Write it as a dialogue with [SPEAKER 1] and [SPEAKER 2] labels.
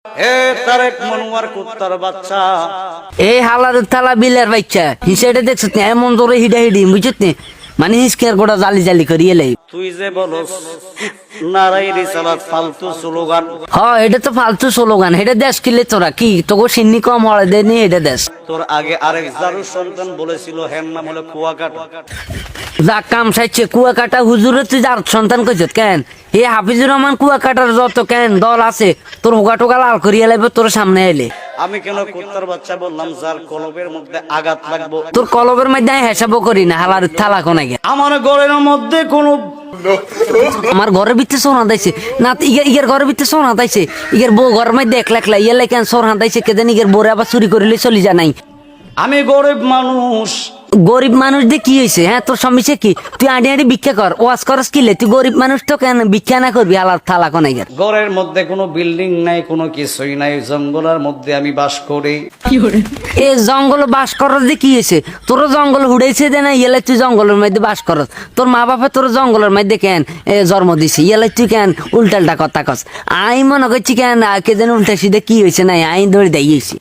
[SPEAKER 1] এ তারেক মনোয়ার কুত্তার বাচ্চা,
[SPEAKER 2] এই হালার থালা বিলের বাচ্চা হিসেবে দেখছ এমন জোরে হিডা হিডি বুঝত নি মানে হিসকের গোটা জালি জালি করিয়ে লাই।
[SPEAKER 1] তুই যে বলস নারাই রিসালাত ফালতু স্লোগান,
[SPEAKER 2] এটা তো ফালতু স্লোগান। এটা দেশ কিলে তোরা কি তোকে সিন্নি কম হলে দেনি এটা দেশ।
[SPEAKER 1] তোর আগে আরেক জারুর সন্তান বলেছিল হের নাম হলো কুয়াকাটা।
[SPEAKER 2] যা কাম সাইছে কুয়াকাটা হুজুরে তুই যার সন্তান কইছ কেন? এই হাফিজুর রহমান কুয়াকাটার যত কেন দল আছে তোর হোগা টোকা লাল করিয়ে লাইবে তোর সামনে এলে।
[SPEAKER 1] আমি কেন কুত্তার বাচ্চা বললাম? যার কলবের মধ্যে আঘাত লাগবো।
[SPEAKER 2] তোর কলবের মধ্যে হেসাবো করি না হালার থালা কোনা গে।
[SPEAKER 1] আমার ঘরের মধ্যে কোনো
[SPEAKER 2] আমার ঘরের ভিতরে সোর হাঁদাইছে না, ইগের ঘরের ভিতরে সোর হাঁদাইছে। ইগের বউ ঘরের মধ্যে একলা একলা ইয়েলে কেন সোর হাঁদাইছে কেদেন ইগের বউরে আবার চুরি করিলে চলি যা নাই।
[SPEAKER 1] আমি গরিব মানুষ।
[SPEAKER 2] গরিব মানুষ দিয়ে কি হয়েছে? হ্যাঁ তোর সমস্যা কি? তুই আড়ি আড়ি ভিক্ষা কর, ওয়াজ করস কিলে? তুই গরিব মানুষ তো কেন ভিক্ষা না করবি হালার থালা কোনা গে?
[SPEAKER 1] ঘরের মধ্যে কোনো বিল্ডিং নাই, কোনো কিছুই নাই, জঙ্গলের মধ্যে আমি বাস করি।
[SPEAKER 2] এ জঙ্গল বাস করস যে কি হয়েছে? তোর জঙ্গল হুড়াইছে দে না ইয়েলে তুই জঙ্গলের মধ্যে বাস করস? তোর মা বাপে তোর জঙ্গলের মধ্যে কেন জন্ম দিছে ইয়েলে তুই কেন উল্টালটা কথা কস? আই মনে করছি কেন কে যেন উল্টা সিধে কি হয়েছে নাই আইন ধরে দেখিয়েছি।